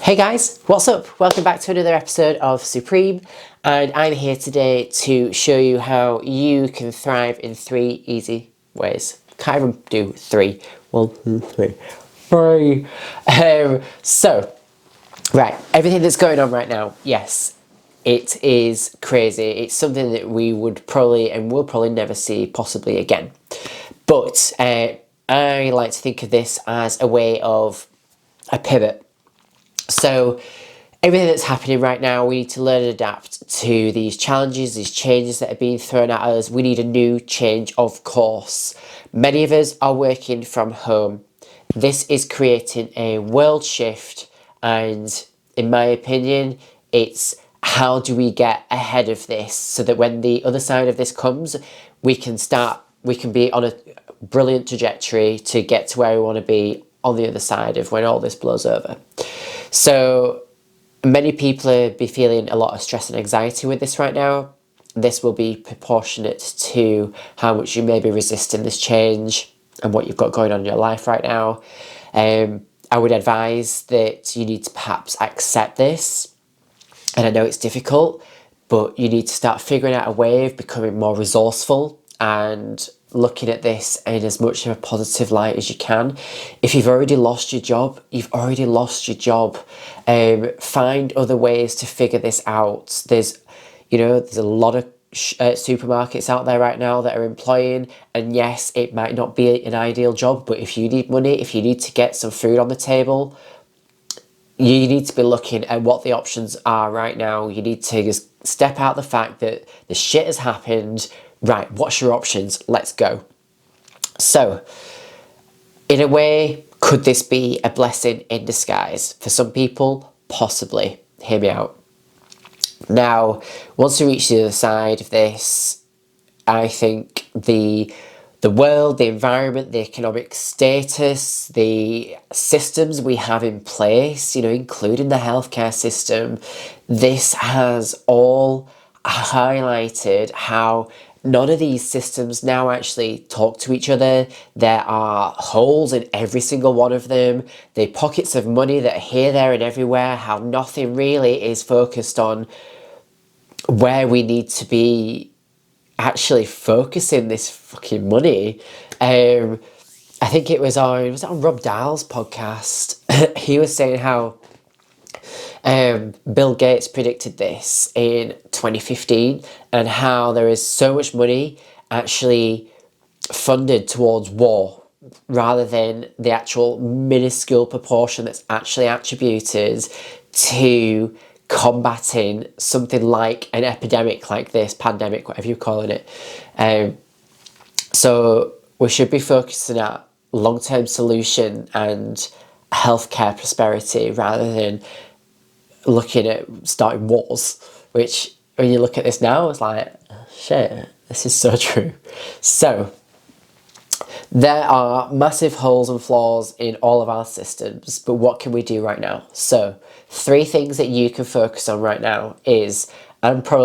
Hey guys, what's up? Welcome back to another episode of Supreme, and I'm here today to show you how you can thrive in 3 easy ways. Can't even do 3. 1, 2, 3. 3. Right, everything that's going on right now, yes, it is crazy. It's something that we would probably and will probably never see possibly again. But I like to think of this as a way of a pivot. So everything that's happening right now, we need to learn and adapt to these challenges, these changes that are being thrown at us. We need a new change of course. Many of us are working from home. This is creating a world shift, and in my opinion, it's how do we get ahead of this so that when the other side of this comes, we can be on a brilliant trajectory to get to where we want to be on the other side of when all this blows over. So many people are be feeling a lot of stress and anxiety with this right now. This will be proportionate to how much you may be resisting this change and what you've got going on in your life right now. I would advise that you need to perhaps accept this. And I know it's difficult, but you need to start figuring out a way of becoming more resourceful and looking at this in as much of a positive light as you can. If you've already lost your job, you've already lost your job. Find other ways to figure this out. There's a lot of supermarkets out there right now that are employing, and yes, it might not be an ideal job, but if you need money, if you need to get some food on the table, you need to be looking at what the options are right now. You need to just step out the fact that the shit has happened. Right, what's your options? Let's go. So, in a way, could this be a blessing in disguise? For some people, possibly. Hear me out. Now, once we reach the other side of this, I think the world, the environment, the economic status, the systems we have in place, including the healthcare system, this has all highlighted how none of these systems now actually talk to each other. There are holes in every single one of them. The pockets of money that are here, there and everywhere, how nothing really is focused on where we need to be actually focusing this fucking money. I think it was on Rob Dahl's podcast. He was saying how Bill Gates predicted this in 2015 and how there is so much money actually funded towards war rather than the actual minuscule proportion that's actually attributed to combating something like an epidemic like this, pandemic, whatever you're calling it. So we should be focusing on long-term solution and healthcare prosperity rather than looking at starting wars, which when you look at this now, it's like, shit, this is so true. So there are massive holes and flaws in all of our systems, but what can we do right now? So 3 things that you can focus on right now is, this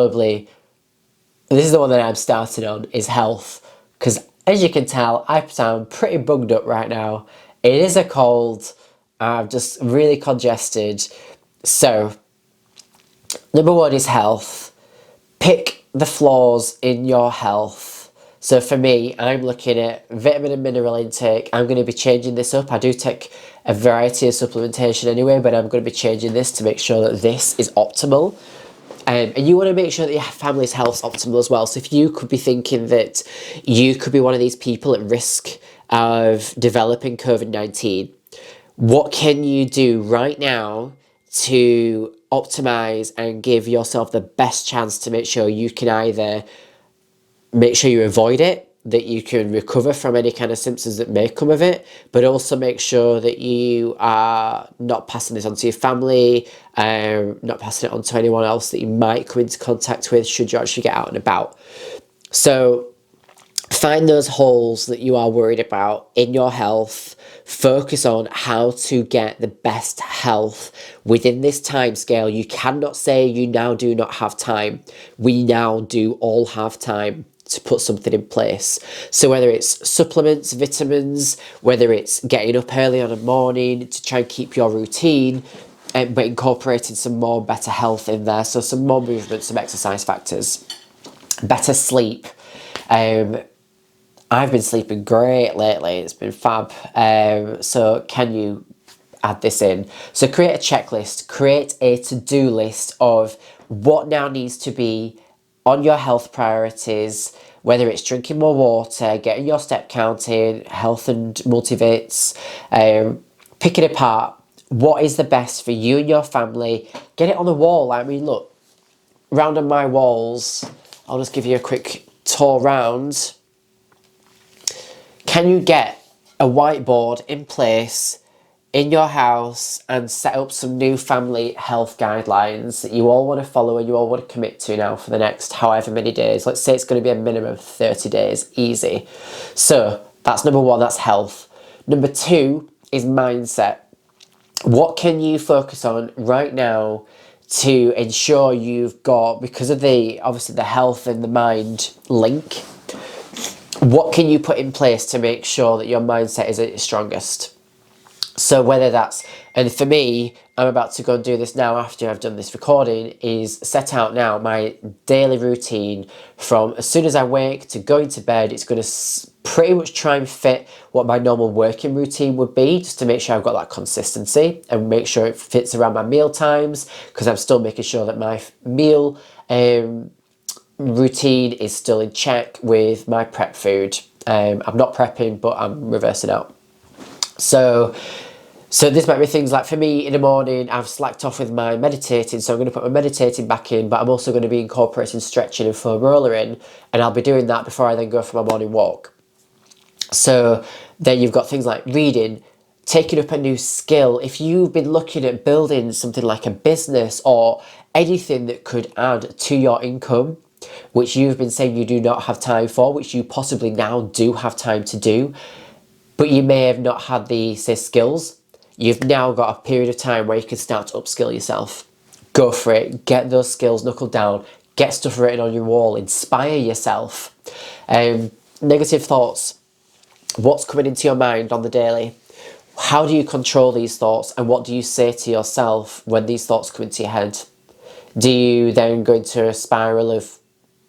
is the one that I'm starting on, is health. Because as you can tell, I sound pretty bugged up right now. It is a cold. I'm just really congested. So, number 1 is health. Pick the flaws in your health. So for me, I'm looking at vitamin and mineral intake. I'm going to be changing this up. I do take a variety of supplementation anyway, but I'm going to be changing this to make sure that this is optimal. And you want to make sure that your family's health's optimal as well. So if you could be thinking that you could be one of these people at risk of developing COVID-19, what can you do right now to optimize and give yourself the best chance to make sure you can either make sure you avoid it, that you can recover from any kind of symptoms that may come of it, but also make sure that you are not passing this on to your family, not passing it on to anyone else that you might come into contact with should you actually get out and about. So find those holes that you are worried about in your health. Focus on how to get the best health within this time scale. You cannot say you now do not have time. We now do all have time to put something in place. So whether it's supplements, vitamins, whether it's getting up early on a morning to try and keep your routine, but incorporating some more better health in there. So some more movement, some exercise factors, better sleep. I've been sleeping great lately. It's been fab. So can you add this in? So create a checklist, create a to-do list of what now needs to be on your health priorities, whether it's drinking more water, getting your step count in, health and multivits, pick it apart. What is the best for you and your family? Get it on the wall. I mean, look, round on my walls, I'll just give you a quick tour round. Can you get a whiteboard in place in your house and set up some new family health guidelines that you all want to follow and you all want to commit to now for the next however many days? Let's say it's going to be a minimum of 30 days, easy. So that's number one, that's health. Number two is mindset. What can you focus on right now to ensure you've got, because of obviously the health and the mind link, what can you put in place to make sure that your mindset is at its strongest? So whether that's, and for me, I'm about to go and do this now after I've done this recording, is set out now my daily routine from as soon as I wake to going to bed. It's going to pretty much try and fit what my normal working routine would be, just to make sure I've got that consistency and make sure it fits around my meal times, because I'm still making sure that my meal routine is still in check with my prep food. I'm not prepping, but I'm reversing out. So this might be things like, for me in the morning, I've slacked off with my meditating, so I'm going to put my meditating back in, but I'm also going to be incorporating stretching and foam roller in, and I'll be doing that before I then go for my morning walk. So then you've got things like reading, taking up a new skill. If you've been looking at building something like a business or anything that could add to your income, which you've been saying you do not have time for, which you possibly now do have time to do, but you may have not had the, say, skills, you've now got a period of time where you can start to upskill yourself. Go for it, get those skills knuckled down, get stuff written on your wall, inspire yourself. Negative thoughts, what's coming into your mind on the daily? How do you control these thoughts, and what do you say to yourself when these thoughts come into your head? Do you then go into a spiral of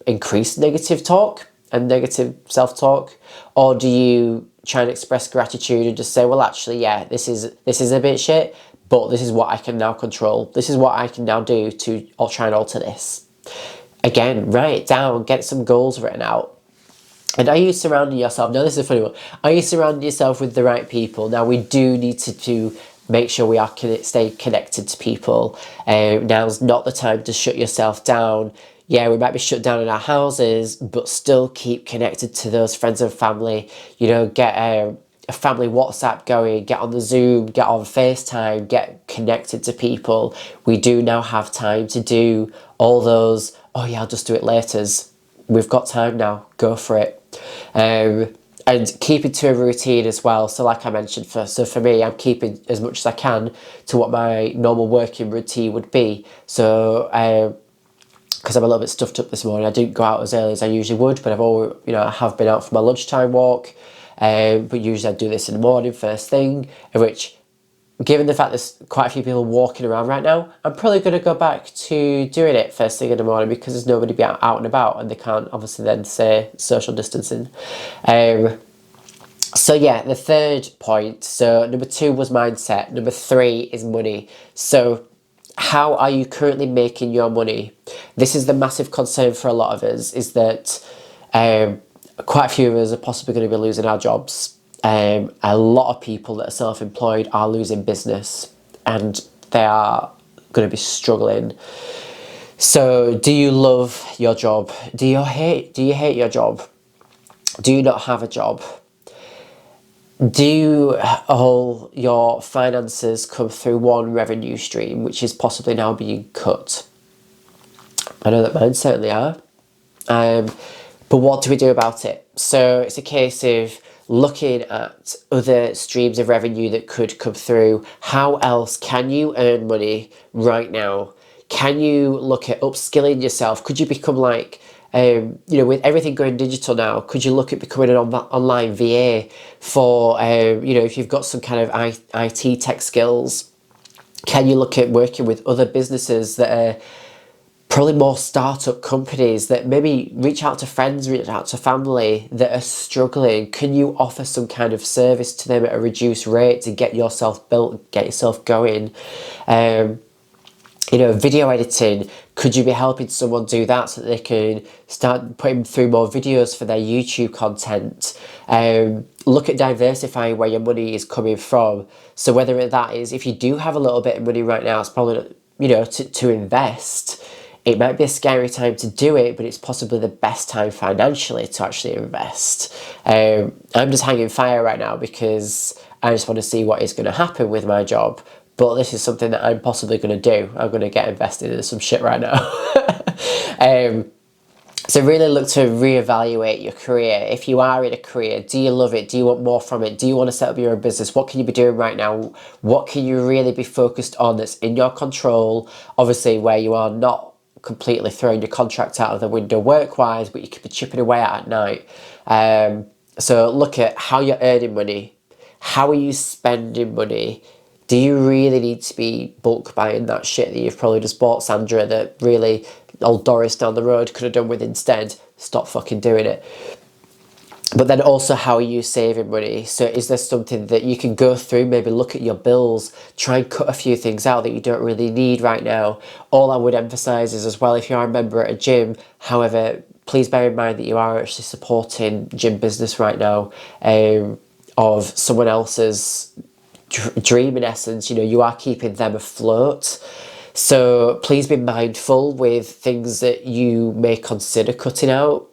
increased negative talk and negative self-talk, or do you try and express gratitude and just say, well, actually, yeah, this is a bit shit, but this is what I can now control. This is what I can now do to try and alter this. Again, write it down, get some goals written out. And are you surrounding yourself, now this is a funny one, are you surrounding yourself with the right people? Now we do need to make sure we are stay connected to people. Now's not the time to shut yourself down. Yeah, we might be shut down in our houses, but still keep connected to those friends and family. You know, get a family WhatsApp going, get on the Zoom, get on FaceTime, get connected to people. We do now have time to do all those, oh yeah, I'll just do it later. We've got time now, go for it. And keep it to a routine as well. So like I mentioned, for me, I'm keeping as much as I can to what my normal working routine would be. So because I'm a little bit stuffed up this morning, I didn't go out as early as I usually would, but I have been out for my lunchtime walk. But usually I do this in the morning, first thing, which, given the fact there's quite a few people walking around right now, I'm probably going to go back to doing it first thing in the morning, because there's nobody be out and about, and they can't obviously then say social distancing. So yeah, the third point, so number 2 was mindset, number 3 is money. So how are you currently making your money? This is the massive concern for a lot of us, is that quite a few of us are possibly going to be losing our jobs. A lot of people that are self-employed are losing business, and they are going to be struggling. So do you love your job? Do you hate your job? Do you not have a job? Do all your finances come through one revenue stream, which is possibly now being cut? I know that mine certainly are. But what do we do about it? So it's a case of looking at other streams of revenue that could come through. How else can you earn money right now? Can you look at upskilling yourself? Could you become like, with everything going digital now, could you look at becoming an online VA for, if you've got some kind of IT tech skills? Can you look at working with other businesses that are probably more startup companies, that maybe reach out to friends, reach out to family that are struggling? Can you offer some kind of service to them at a reduced rate to get yourself built, get yourself going? You know, video editing, could you be helping someone do that so that they can start putting through more videos for their YouTube content? Look at diversifying where your money is coming from. So whether that is, if you do have a little bit of money right now, it's probably, you know, to invest. It might be a scary time to do it, but it's possibly the best time financially to actually invest. I'm just hanging fire right now because I just want to see what is going to happen with my job. But this is something that I'm possibly going to do. I'm going to get invested in some shit right now. So really look to reevaluate your career. If you are in a career, do you love it? Do you want more from it? Do you want to set up your own business? What can you be doing right now? What can you really be focused on that's in your control? Obviously, where you are not completely throwing your contract out of the window work-wise, but you could be chipping away at night. So look at how you're earning money. How are you spending money? Do you really need to be bulk buying that shit that you've probably just bought, Sandra, that really old Doris down the road could have done with instead? Stop fucking doing it. But then also, how are you saving money? So is there something that you can go through, maybe look at your bills, try and cut a few things out that you don't really need right now? All I would emphasise is as well, if you are a member at a gym, however, please bear in mind that you are actually supporting gym business right now, of someone else's dream in essence. You know, you are keeping them afloat. So please be mindful with things that you may consider cutting out.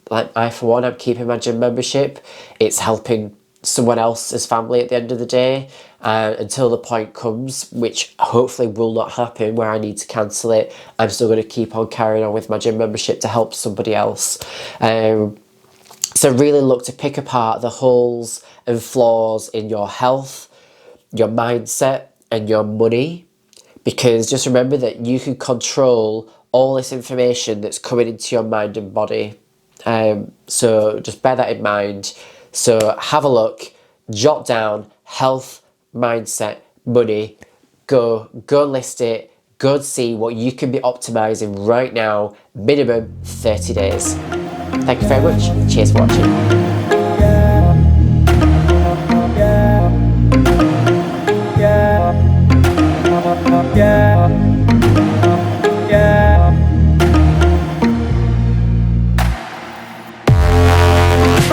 Like I, for one, I'm keeping my gym membership. It's helping someone else's family at the end of the day, until the point comes, which hopefully will not happen, where I need to cancel it. I'm still going to keep on carrying on with my gym membership to help somebody else. So really look to pick apart the holes and flaws in your health, your mindset, and your money, because just remember that you can control all this information that's coming into your mind and body. So just bear that in mind. So have a look, jot down health, mindset, money, go list it, go see what you can be optimizing right now, minimum 30 days. Thank you very much. Cheers for watching. Yeah.